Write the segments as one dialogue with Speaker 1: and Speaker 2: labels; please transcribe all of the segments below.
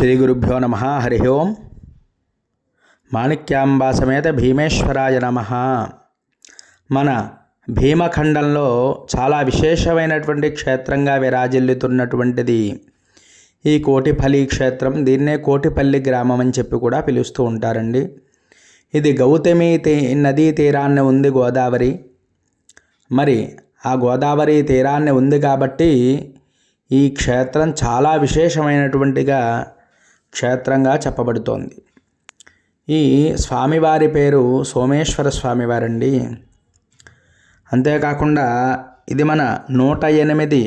Speaker 1: శ్రీ గురుభ్యో నమ. హరి ఓం. మాణిక్యాంబా సమేత భీమేశ్వరాయ నమ. మన భీమఖండంలో చాలా విశేషమైనటువంటి క్షేత్రంగా విరాజిల్లుతున్నటువంటిది ఈ కోటిపల్లి క్షేత్రం. దీన్నే కోటిపల్లి గ్రామం అని చెప్పి కూడా పిలుస్తూ ఉంటారండి. ఇది గౌతమి నదీ తీరాన్ని ఉంది గోదావరి. మరి ఆ గోదావరి తీరాన్ని ఉంది కాబట్టి ఈ క్షేత్రం చాలా విశేషమైనటువంటిగా క్షేత్రంగా చెప్పబడుతోంది. ఈ స్వామివారి పేరు సోమేశ్వర స్వామివారండి. అంతేకాకుండా ఇది మన 108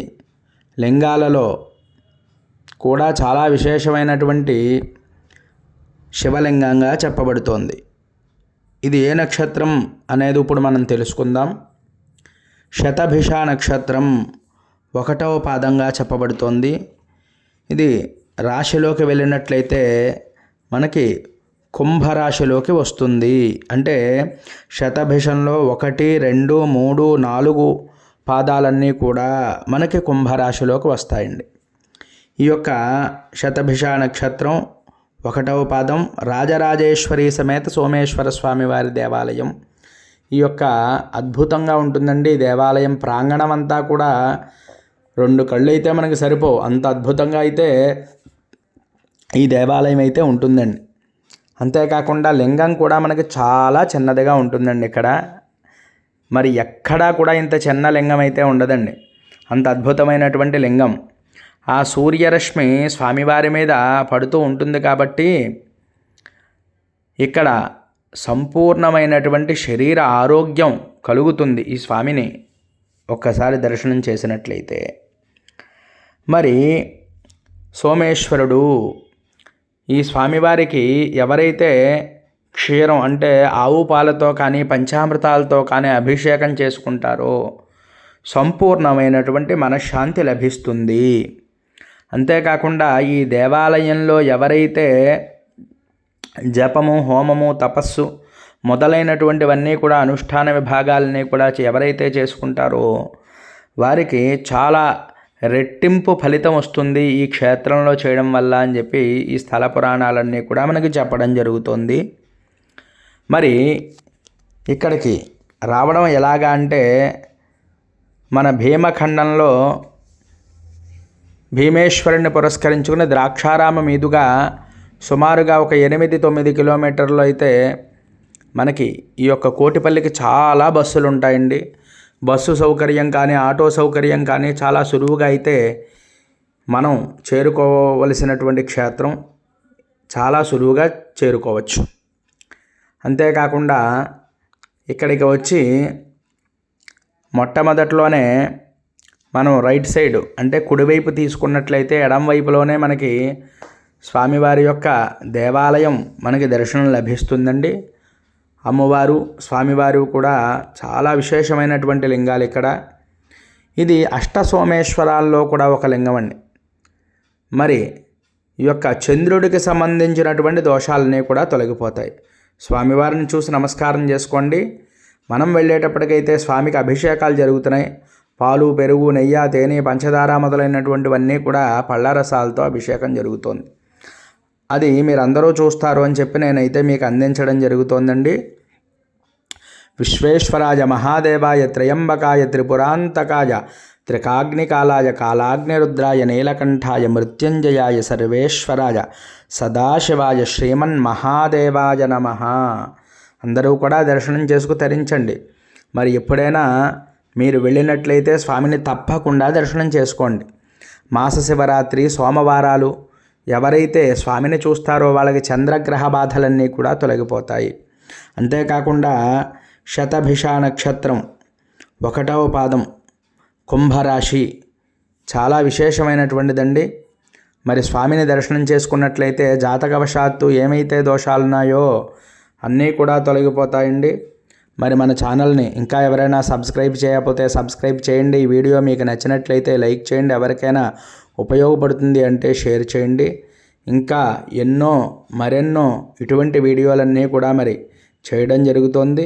Speaker 1: లింగాలలో కూడా చాలా విశేషమైనటువంటి శివలింగంగా చెప్పబడుతోంది. ఇది ఏ నక్షత్రం అనేది ఇప్పుడు మనం తెలుసుకుందాం. శతభిష నక్షత్రం 1వ పాదంగా చెప్పబడుతోంది. ఇది రాశిలోకి వెళ్ళినట్లయితే మనకి కుంభరాశిలోకి వస్తుంది. అంటే శతభిషంలో 1, 2, 3, 4 పాదాలన్నీ కూడా మనకి కుంభరాశిలోకి వస్తాయండి. ఈ యొక్క శతభిష నక్షత్రం 1వ పాదం రాజరాజేశ్వరి సమేత సోమేశ్వర స్వామివారి దేవాలయం. ఈ యొక్క అద్భుతంగా ఉంటుందండి. దేవాలయం ప్రాంగణం అంతా కూడా 2 కళ్ళు అయితే మనకి సరిపోవు, అంత అద్భుతంగా అయితే ఈ దేవాలయం అయితే ఉంటుందండి. అంతేకాకుండా లింగం కూడా మనకి చాలా చిన్నదిగా ఉంటుందండి. ఇక్కడ మరి ఎక్కడా కూడా ఇంత చిన్న లింగం అయితే ఉండదండి. అంత అద్భుతమైనటువంటి లింగం. ఆ సూర్యరశ్మి స్వామివారి మీద పడుతూ ఉంటుంది కాబట్టి ఇక్కడ సంపూర్ణమైనటువంటి శరీర ఆరోగ్యం కలుగుతుంది ఈ స్వామిని ఒక్కసారి దర్శనం చేసినట్లయితే. మరి సోమేశ్వరుడు ఈ స్వామివారికి ఎవరైతే క్షీరం అంటే ఆవు పాలతో కానీ పంచామృతాలతో కానీ అభిషేకం చేసుకుంటారో సంపూర్ణమైనటువంటి మనశ్శాంతి లభిస్తుంది. అంతేకాకుండా ఈ దేవాలయంలో ఎవరైతే జపము, హోమము, తపస్సు మొదలైనటువంటివన్నీ కూడా అనుష్ఠాన విభాగాలని కూడా ఎవరైతే చేసుకుంటారో వారికి చాలా రెట్టింపు ఫలితం వస్తుంది ఈ క్షేత్రంలో చేయడం వల్ల అని చెప్పి ఈ స్థల పురాణాలన్నీ కూడా మనకి చెప్పడం జరుగుతుంది. మరి ఇక్కడికి రావడం ఎలాగా అంటే మన భీమఖండంలో భీమేశ్వరుని పురస్కరించుకుని ద్రాక్షారామ మీదుగా సుమారుగా ఒక 8-9 కిలోమీటర్లు అయితే మనకి ఈ యొక్క కోటిపల్లికి చాలా బస్సులు ఉంటాయండి. బస్సు సౌకర్యం కానీ ఆటో సౌకర్యం కానీ చాలా సులువుగా అయితే మనం చేరుకోవలసినటువంటి క్షేత్రం చాలా సులువుగా చేరుకోవచ్చు. అంతేకాకుండా ఇక్కడికి వచ్చి మొట్టమొదట్లోనే మనం రైట్ సైడ్ అంటే కుడివైపు తీసుకున్నట్లయితే ఎడం వైపులోనే మనకి స్వామివారి యొక్క దేవాలయం మనకి దర్శనం లభిస్తుందండి. అమ్మవారు, స్వామివారు కూడా చాలా విశేషమైనటువంటి లింగాలు ఇక్కడ. ఇది అష్టసోమేశ్వరాల్లో కూడా ఒక లింగం అండి. మరి ఈ యొక్క చంద్రుడికి సంబంధించినటువంటి దోషాలన్నీ కూడా తొలగిపోతాయి. స్వామివారిని చూసి నమస్కారం చేసుకోండి. మనం వెళ్ళేటప్పటికైతే స్వామికి అభిషేకాలు జరుగుతున్నాయి. పాలు, పెరుగు, నెయ్యి, తేనె, పంచదార మొదలైనటువంటివన్నీ కూడా పళ్ళ రసాలతో అభిషేకం జరుగుతోంది. అది మీరందరూ చూస్తారు అని చెప్పి నేనైతే మీకు అందించడం జరుగుతోందండి. విశ్వేశ్వరాయ మహాదేవాయ త్రయంబకాయ త్రిపురాంతకాయ త్రికాగ్నికాలాయ కాలాగ్నిరుద్రాయ నీలకంఠాయ మృత్యుంజయాయ సర్వేశ్వరాయ సదాశివాయ శ్రీమన్మహాదేవాయ నమః. అందరూ కూడా దర్శనం చేసుకు తరించండి. మరి ఎప్పుడైనా మీరు వెళ్ళినట్లయితే స్వామిని తప్పకుండా దర్శనం చేసుకోండి. మాస శివరాత్రి, సోమవారాలు ఎవరైతే స్వామిని చూస్తారో వాళ్ళకి చంద్రగ్రహ బాధలన్నీ కూడా తొలగిపోతాయి. అంతేకాకుండా శతభిష నక్షత్రం 1వ పాదం కుంభరాశి చాలా విశేషమైనటువంటిదండి. మరి స్వామిని దర్శనం చేసుకున్నట్లయితే జాతకవశాత్తు ఏమైతే దోషాలున్నాయో అన్నీ కూడా తొలగిపోతాయండి. మరి మన ఛానల్ని ఇంకా ఎవరైనా సబ్స్క్రైబ్ చేయకపోతే సబ్స్క్రైబ్ చేయండి. ఈ వీడియో మీకు నచ్చినట్లయితే లైక్ చేయండి. ఎవరికైనా ఉపయోగపడుతుంది అంటే షేర్ చేయండి. ఇంకా మరెన్నో ఇటువంటి వీడియోలన్నీ కూడా మరి చేయడం జరుగుతోంది.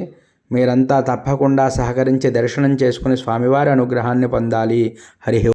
Speaker 1: మీరంతా తప్పకుండా సహకరించి దర్శనం చేసుకుని స్వామివారి అనుగ్రహాన్ని పొందాలి. హరి